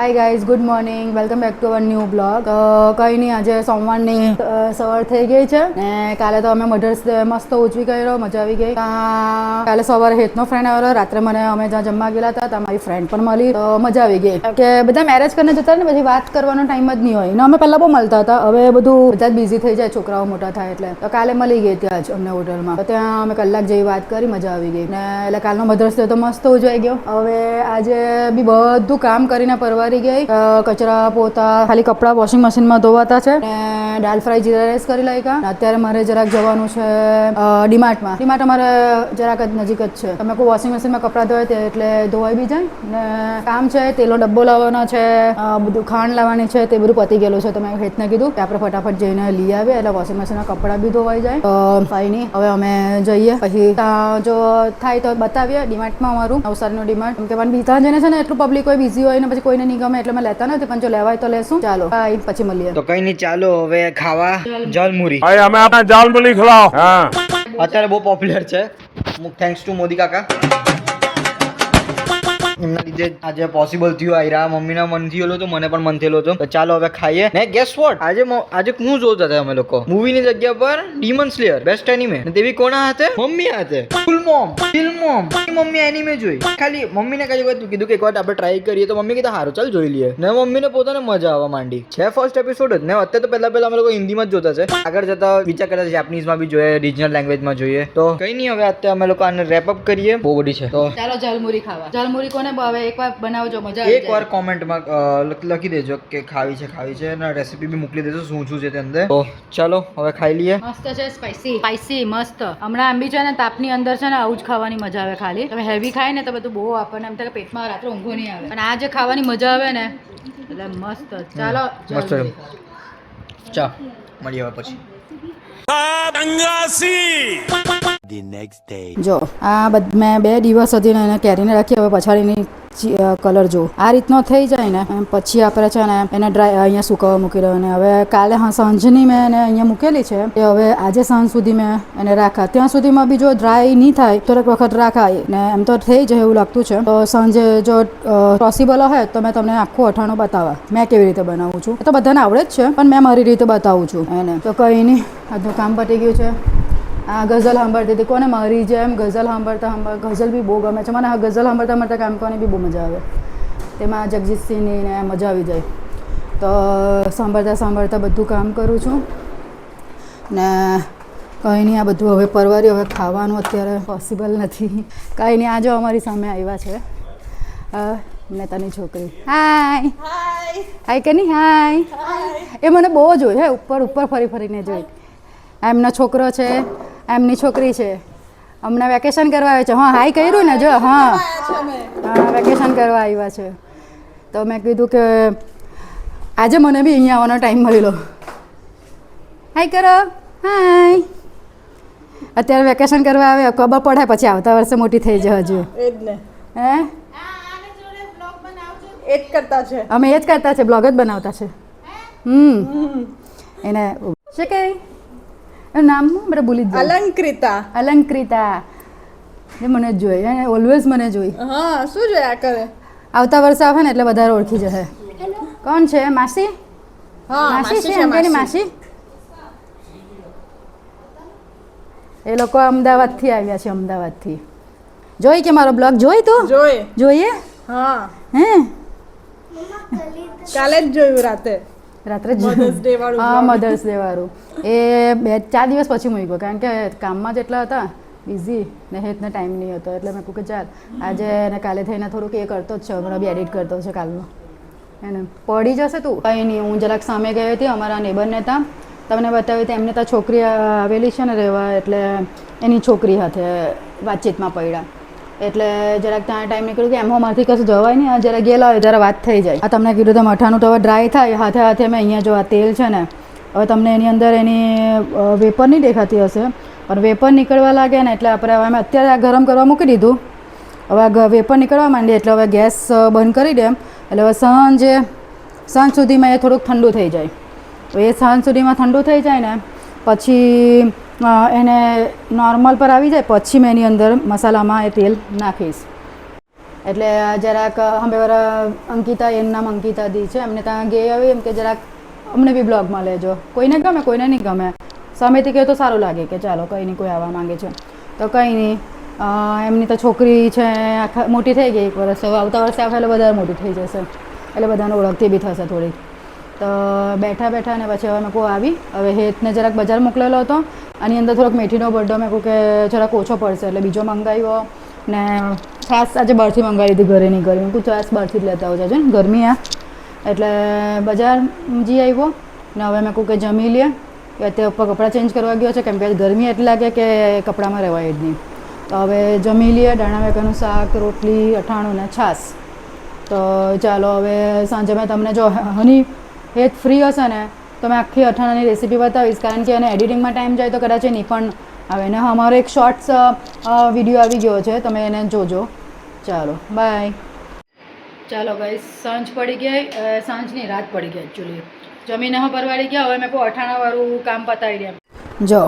Hi guys, good morning, welcome back to our new blog. કંઈ નહીં, આજે સોમવારની સવાર થઈ ગઈ છે ને કાલે તો અમે મધર્સ ડે મસ્ત ઉજવી કર્યો, મજા આવી ગઈ. કાલે સવારે હેતનો ફ્રેન્ડ આવ્યો, રાત્રે મને અમે જ્યાં જમવા ગયેલા હતા ત્યાં મારી ફ્રેન્ડ પણ મળી, તો મજા આવી ગઈ. કે બધા મેરેજ કરીને જતા ને પછી વાત કરવાનો ટાઈમ જ નહીં હોય ને. અમે પહેલા બહુ મળતા હતા, હવે બધું બધા જ બિઝી થઈ જાય, છોકરાઓ મોટા થાય એટલે. તો કાલે મળી ગઈ ત્યાં જ અમને હોટલમાં, તો ત્યાં અમે કલાક જેવી વાત કરી, મજા આવી ગઈ ને. એટલે કાલનો મધર્સ ડે તો મસ્ત ઉજવાઈ ગયો. હવે આજે બી બધું કામ કરીને પરવા ગઈ, કચરા પોતા ખાલી કપડા વોશિંગ મશીનમાં ધોવાતા છે ને દાલ ફ્રાય જીરા રાઈસ કરી લાગ્યા. અત્યારે મારે જરાક જવાનું છે ડીમાર્ટમાં. ડીમાર્ટ અમારે જરાક જ નજીક જ છે. તમે કોઈ વોશિંગ મશીનમાં કપડા ધોય તે એટલે ધોવાઈ બી જાય ને. કામ છે, તેલો ડબ્બો લાવવાનો છે, બધું ખાંડ લાવવાની છે, તે બધું પતી ગયેલું છે. તો મેં હેતને કીધું કે આપણે ફટાફટ જઈને લઈ આવીએ એટલે વોશિંગ મશીનના કપડાં બી ધોવાઈ જાય. તો કંઈ નહીં, હવે અમે જઈએ, પછી જો થાય તો બતાવીએ ડીમાર્ટમાં અમારું નવસારીનું ડીમાર્ટ. કેમ કે મને બીજા જઈને છે ને એટલું પબ્લિક હોય, બિઝી હોય ને પછી કોઈને નહીં ગમે એટલે મેં લેતા નથી, પણ જો લેવાય તો લેશું. ચાલો બાય, પછી મળીએ. તો કઈ નહીં, ચાલો હવે ખાવા જલમુરી. ભાઈ અમે આપણા જલમુરી ખવડાવ. હા, અત્યારે બહુ પોપ્યુલર છે, થેન્ક્સ ટુ મોદી કાકા. એમના લીધે આજે પોસિબલ થયું. આયરા મમ્મીના મન થયેલો તો મને પણ મન થયેલો હતો. તો ચાલો હવે ખાઈએ ને. ગેસ વોટ, આજે હું જોતા હતા અમે લોકો મૂવીની જગ્યા પર ડીમન સ્લેયર બેસ્ટ એનિમે, ને તેવી કોના હાથે? મમ્મી હાથે. ફૂલ મોમ મમ્મી એનિમે જોઈ. ખાલી મમ્મીને કીધું કે એક વાર આપણે ટ્રાય કરીએ, તો મમ્મી કીધું સારું ચાલ જોઈ લઈએ. ને મમ્મીને પોતાને મજા આવવા માંડી છે. ફર્સ્ટ એપિસોડ જ ને. અત્યારે તો પહેલા અમે લોકો હિન્દીમાં જ જોતા છે. આગળ જતા વિચાર કરતા જાપાનીઝમાં બી જોઈએ, રિજનલ લેંગ્વેજમાં જોઈએ. તો કઈ નહીં, હવે અત્યારે અમે લોકો આને રેપ અપ કરીએ. બહુ બધી છે. તો ચાલો જલમુરી ખાવા. જલમુરી કોને ભાવે એકવાર બનાવજો, મજા આવે. એકવાર કોમેન્ટમાં લખી દેજો કે ખાવી છે અને રેસીપી બી મોકલી દેજો શું છે તે અંદર. તો ચાલો હવે ખાઈ લઈએ. મસ્ત છે, સ્પાઈસી મસ્ત. હમણાં આમ બી છે ને તાપની અંદર છે ને આવું જ ખાવાની મજા આવે. ખાલી તમે હેવી ખાય ને તો બધું બહુ આપણને એમ થાય કે પેટમાં રાત્રે ઊંઘો નહીં આવે, પણ આ જે ખાવાની મજા આવે ને એટલે મસ્ત. ચાલો મસ્ત. ચા મળીએ હવે પછી. જો આ મેં 2 દિવસ સુધી એને કેરીને રાખી. હવે પછાડીની કલર જો આ રીતનો થઈ જાય ને પછી આપણે છે ને એને ડ્રાય અહીંયા સુકાવા મૂકી રહ્યો. અને હવે કાલે સાંજની મેં એને અહીંયા મૂકેલી છે, એ હવે આજે સાંજ સુધી મેં એને રાખા. ત્યાં સુધીમાં બી જો ડ્રાય નહીં થાય થોડીક વખત રાખાય ને એમ તો થઈ જાય એવું લાગતું છે. તો સાંજે જો પોસિબલ હોય તો મેં તમને આખું અઠાણું બતાવવા મેં કેવી રીતે બનાવું છું. એ તો બધાને આવડે જ છે, પણ મેં મારી રીતે બતાવું છું એને. તો કંઈ નહીં, આજનું કામ પતી ગયું છે. આ ગઝલ સાંભળતી હતી. કોને મારી જેમ ગઝલ સાંભળતા ગઝલ બી બહુ ગમે છે મને. આ ગઝલ સાંભળતા કામ કરવાની બી બહુ મજા આવે. તેમાં જગજીતસિંહની ને મજા આવી જાય. તો સાંભળતા બધું કામ કરું છું ને. કંઈ નહીં, આ બધું હવે પરવારી. હવે ખાવાનું અત્યારે પોસિબલ નથી. કંઈ નહીં, આ જો અમારી સામે આવ્યા છે નેતાની છોકરી. હાય કે નહીં? હાય. એ મને બહુ જોઈ હે, ઉપર ફરીને જોઈ. એમનો છોકરો છે, એમની છોકરી છે. હમણાં વેકેશન કરવા આવે છે. હા, હાય કર્યું ને જો. હા, વેકેશન કરવા આવ્યા છે. તો મેં કીધું કે આજે મને બી અહીંયા આવવાનો ટાઈમ મળેલો. હાય કરો. હાય. અત્યારે વેકેશન કરવા આવે, ખબર પડે પછી આવતા વર્ષે મોટી થઈ જાય હજુ. હે, અમે એ જ કરતા છે, બ્લોગ જ બનાવતા છે. એને શું કહે એનું નામ મને ભૂલી જ અલંકૃતા. એ મને જ જોઈ, એને ઓલવેઝ મને જોઈ. હા, શું જોયા કરે? આવતા વર્ષે આવે ને એટલે વધારે ઓળખી જશે. કોણ છે? માસી? માસી છે અંકેની માસી. એ લોકો અમદાવાદથી આવ્યા છે. અમદાવાદથી જોઈ કે મારો બ્લોગ જોઈ? તું જોઈએ? હા. હે, કાલે જ જોયું રાત્રે મધર્સ ડે વાળું. એ 2-4 દિવસ પછી મૂક્યો, કારણ કે કામમાં જેટલા હતા બિઝી ને હેતને ટાઈમ નહીં હતો. એટલે મેં કહું કે ચાલ આજે અને કાલે થઈને થોડુંક એ કરતો જ છે. હમણાં બી એડિટ કરતો છે કાલનો. એને પડી જશે તું. કંઈ નહીં, હું જરાક સામે ગઈ હતી અમારા નેબરને ત્યાં. તમને બતાવી તો એમને ત્યાં છોકરી આવેલી છે ને રહેવા, એટલે એની છોકરી સાથે વાતચીતમાં પડ્યા. એટલે જરાક ત્યાં ટાઈમ નીકળ્યું કે એમ મારથી કશું જવાય નહીં. આ જરા ગયેલા હોય ત્યારે વાત થઈ જાય. આ તમને કીધું તો મઠાનું તો હવે ડ્રાય થાય. હાથે મેં અહીંયા જો આ તેલ છે ને, હવે તમને એની અંદર એની વેપર નહીં દેખાતી હશે, પણ વેપર નીકળવા લાગે ને એટલે આપણે હવે અત્યારે આ ગરમ કરવા મૂકી દીધું. હવે આ વેપર નીકળવા માંડી એટલે હવે ગેસ બંધ કરી દે. એટલે હવે સાંજ સુધીમાં એ થોડુંક ઠંડુ થઈ જાય. એ સાંજ સુધીમાં ઠંડુ થઈ જાય ને પછી એને નોર્મલ પર આવી જાય પછી મેં એની અંદર મસાલામાં એ તેલ નાખીશ. એટલે જરાક હંભેવાળા અંકિતા એનું નામ અંકિતા દી છે એમને ત્યાં ગઈ આવી એમ કે જરાક અમને બી બ્લોગમાં લેજો. કોઈને ગમે કોઈને નહીં ગમે, સામેથી કહે તો સારું લાગે કે ચાલો કંઈ નહીં કોઈ આવવા માંગે છે તો કંઈ નહીં. એમની તો છોકરી છે આખા મોટી થઈ ગઈ 1 વર્ષ, હવે આવતા વર્ષે આવે એટલે વધારે મોટી થઈ જશે એટલે બધાને ઓળખતી બી થશે થોડીક. તો બેઠા બેઠા ને પછી હવે મેં કહું આવી હવે હેતને જરાક બજાર મોકલેલો હતો, આની અંદર થોડોક મેથીનો બર્થડે મેં કહું કે જરાક ઓછો પડશે એટલે બીજો મંગાવ્યો ને છાશ આજે બહારથી મંગાવી દીધી, ઘરે નહીં ગરમી. કહું છાશ બહારથી જ લેતા આવજો છે ને ગરમી આ એટલે બજાર જી આવ્યો ને હવે મેં કહું કે જમી લે કે અત્યારે ઉપર કપડાં ચેન્જ કરવા ગયો છે કેમ કે ગરમી એટલી લાગે કે કપડામાં રહેવાય જ નહીં. તો હવે જમી લઈએ, દાણા વેકાનું શાક, રોટલી, અઠાણું ને છાશ. તો ચાલો હવે સાંજે મેં તમને જો હની હેત ફ્રી હશે ને તો મેં આખી અઠાણાની રેસીપી બતાવીશ, કારણ કે એને એડિટિંગમાં ટાઈમ જાય તો કદાચ નહીં પણ આવે ને અમારો એક શોર્ટ્સ વિડીયો આવી ગયો છે, તમે એને જોજો. ચાલો બાય. ચાલો ગાઈસ સાંજ પડી ગઈ, સાંજ નહીં રાત પડી ગઈ એકચ્યુઅલી. જમીને હું પરવાડી ગયા, હવે મેં કહું અઠાણાવાળું કામ પતાવી દે. જો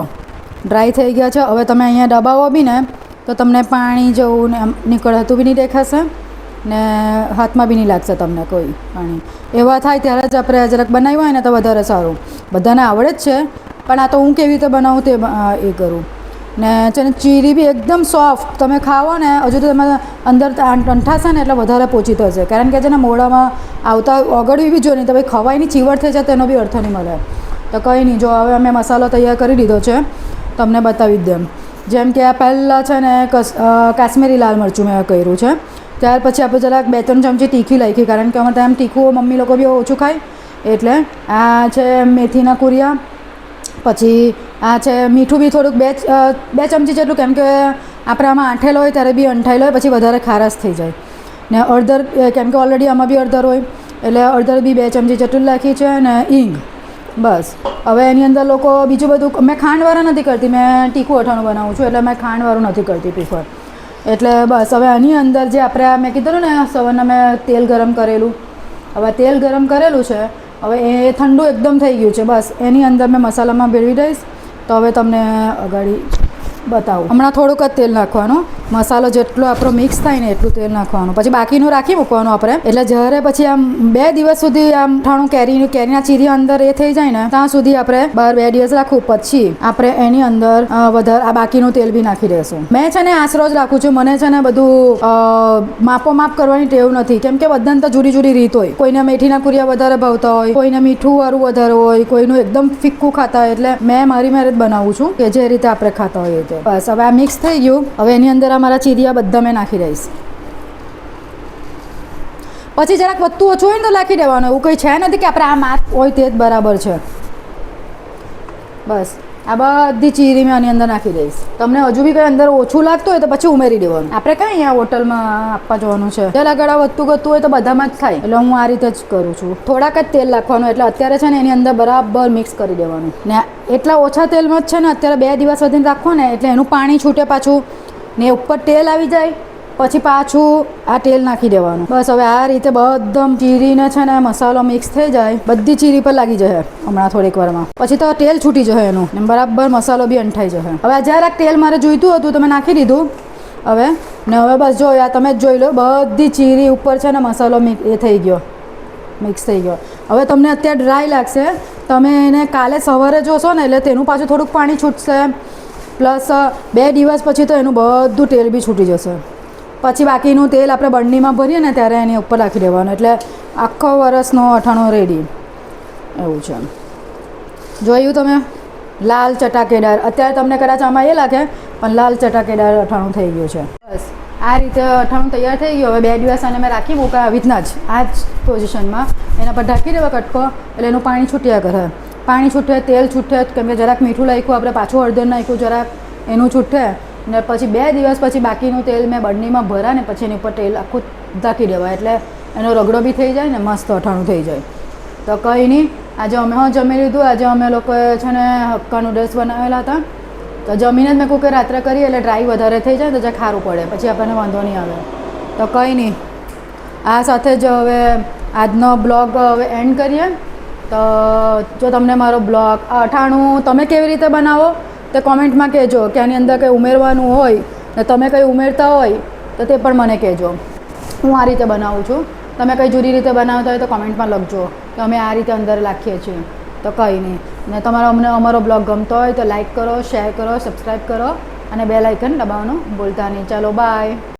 ડ્રાય થઈ ગયા છે, હવે તમે અહીંયા દબાવો બી ને તો તમને પાણી જેવું ને આમ નીકળતું બી નહીં દેખાશે ને હાથમાં બી નહીં લાગશે તમને કોઈ પાણી. એવા થાય ત્યારે જ આપણે જરાક બનાવ્યું હોય ને તો વધારે સારું. બધાને આવડે જ છે પણ આ તો હું કેવી રીતે બનાવું તે એ કરું. ને છે ને ચીરી બી એકદમ સોફ્ટ, તમે ખાવો ને હજુ તો તમે અંદર અંઠાશે ને એટલે વધારે પોચી થશે, કારણ કે છે ને મોઢામાં આવતા ઓગળવી બી જો નહીં તો ભાઈ ખવાય નહીં, ચીવડ થઈ જાય તેનો બી અર્થ નહીં મળે. તો કંઈ નહીં, જો હવે અમે મસાલો તૈયાર કરી દીધો છે, તમને બતાવી જ દઉં. જેમ કે આ પહેલાં છે ને કાશ્મીરી લાલ મરચું મેં કર્યું છે, ત્યાર પછી આપણે જરાક 2-3 ચમચી તીખી નાખી, કારણ કે અમારે ત્યાં તીખું મમ્મી લોકો બી ઓછું ખાય એટલે. આ છે મેથીના કુરિયા, પછી આ છે મીઠું બી થોડુંક 2 ચમચી જેટલું, કેમ કે આપણે આમાં આંઠેલો હોય ત્યારે બી અંઠાયેલો હોય પછી વધારે ખારાશ થઈ જાય. ને હળદર, કેમ કે ઓલરેડી આમાં બી હળદર હોય એટલે હળદર બી 2 ચમચી જેટલું નાખી છે. અને હિંગ, બસ. હવે એની અંદર લોકો બીજું બધું, મેં ખાંડવાળા નથી કરતી, મેં તીખું અઠાણું બનાવું છું એટલે મેં ખાંડવાળું નથી કરતી પ્રિફર. એટલે બસ હવે આની અંદર જે આપણે મેં કીધું ને સવારના મેં તેલ ગરમ કરેલું, હવે તેલ ગરમ કરેલું છે, હવે એ ઠંડુ એકદમ થઈ ગયું છે. બસ એની અંદર મેં મસાલામાં ભેળવી દઈશ. તો હવે તમને અગાડી બતાવું. હમણાં થોડુંક જ તેલ નાખવાનું, મસાલો જેટલો આપણો મિક્સ થાય ને એટલું તેલ નાખવાનું, પછી બાકીનું રાખી મૂકવાનું આપણે. એટલે જ્યારે પછી આમ 2 દિવસ સુધી આમ ઠાણું કેરીના ચીરી અંદર એ થઈ જાય ને ત્યાં સુધી આપણે બહાર 2 દિવસ રાખવું, પછી આપણે એની અંદર વધારે આ બાકીનું તેલ બી નાખી દઈશું. મેં છે ને આશરો જ રાખું છું, મને છે ને બધું માપ કરવાની ટેવ નથી, કેમ કે બધાને તો જુદી જુદી રીત હોય. કોઈને મેથીના કુરિયા વધારે ભાવતા હોય, કોઈને મીઠું વાળું વધારે હોય, કોઈનું એકદમ ફિક્કું ખાતા હોય, એટલે મેં મારી જ બનાવું છું કે જે રીતે આપણે ખાતા હોઈએ. બસ હવે આ મિક્સ થઈ ગયું, હવે એની અંદર અમારા ચીરિયા બધા મેં નાખી દઈશ. પછી જરાક વધતું ઓછું હોય ને તો નાખી દેવાનું, એવું કંઈ છે નથી કે આપણે આ માપ હોય તે જ બરાબર છે. બસ આ બધી ચીરી મેં આની અંદર નાખી દઈશ. તમને હજુ બી કંઈ અંદર ઓછું લાગતું હોય તો પછી ઉમેરી દેવાનું. આપણે કાંઈ અહીંયા હોટલમાં આપવા જવાનું છે, તેલ આગળ વધતું ગતું હોય તો બધામાં જ થાય, એટલે હું આ રીતે જ કરું છું. થોડાક જ તેલ નાખવાનું, એટલે અત્યારે છે ને એની અંદર બરાબર મિક્સ કરી દેવાનું. ને એટલા ઓછા તેલમાં જ છે ને અત્યારે 2 દિવસ સુધીને રાખો ને એટલે એનું પાણી છૂટે પાછું, ને ઉપર તેલ આવી જાય પછી પાછું આ તેલ નાખી દેવાનું. બસ હવે આ રીતે બધમ ચીરીને છે ને મસાલો મિક્સ થઈ જાય, બધી ચીરી પર લાગી જશે હમણાં થોડીક વારમાં, પછી તો તેલ છૂટી જશે એનું ને બરાબર મસાલો બી અંઠાઈ જશે. હવે જરાક તેલ મારે જોઈતું હતું તમે નાખી દીધું હવે. ને હવે બસ જો આ તમે જ જોઈ લો, બધી ચીરી ઉપર છે ને મસાલો એ થઈ ગયો, મિક્સ થઈ ગયો. હવે તમને અત્યારે ડ્રાય લાગશે, તમે એને કાલે સવારે જોશો ને એટલે તેનું પાછું થોડુંક પાણી છૂટશે, પ્લસ 2 દિવસ પછી તો એનું બધું તેલ બી છૂટી જશે. પછી બાકીનું તેલ આપણે બરણીમાં ભરીએ ને ત્યારે એની ઉપર રાખી દેવાનું, એટલે આખો વરસનો અઠાણું રેડી. એવું છે, જોયું તમે? લાલ ચટાકેદાર. અત્યારે તમને કદાચ આમાં એ લાગે પણ લાલ ચટાકેદાર અઠાણું થઈ ગયું છે. બસ આ રીતે અઠાણું તૈયાર થઈ ગયું. હવે 2 દિવસ આને મેં રાખી મૂકા આવી રીતના જ આ જ પોઝિશનમાં, એના પર ઢાંકી દેવા કટકો એટલે એનું પાણી છૂટ્યા કરે. પાણી છૂટે, તેલ છૂટે, કેમ કે જરાક મીઠું નાખ્યું આપણે, પાછું હળદર નાખ્યું જરાક, એનું છૂટે ને પછી 2 દિવસ પછી બાકીનું તેલ મેં બરણીમાં ભરા ને પછી એની ઉપર તેલ આખું ઢાંકી દેવાય, એટલે એનો રગડો બી થઈ જાય ને મસ્ત અઠાણું થઈ જાય. તો કંઈ નહીં, આજે અમે જમી લીધું. આજે અમે લોકોએ છે ને હક્કા નૂડલ્સ બનાવેલા હતા, તો જમીને જ મેં કહું કે રાત્રે કરીએ એટલે ડ્રાય વધારે થઈ જાય તો જે ખારું પડે, પછી આપણને વાંધો નહીં આવે. તો કંઈ નહીં, આ સાથે જ હવે આજનો બ્લોગ હવે એન્ડ કરીએ. તો જો તમને મારો બ્લોગ અઠાણું તમે કેવી રીતે બનાવો તે કોમેન્ટમાં કહેજો, કે આની અંદર કંઈ ઉમેરવાનું હોય ને તમે કંઈ ઉમેરતા હોય તો તે પણ મને કહેજો. હું આ રીતે બનાવું છું. તમે કંઈ જુદી રીતે બનાવતા હોય તો કોમેન્ટમાં લખજો કે અમે આ રીતે અંદર નાખીએ છીએ. તો કંઈ નહીં. ને તમારો અમને અમારો બ્લોગ ગમતો હોય તો લાઈક કરો, શેર કરો, સબસ્ક્રાઈબ કરો અને બેલ આઇકન દબાવવાનું ભૂલતા નહીં. ચાલો બાય.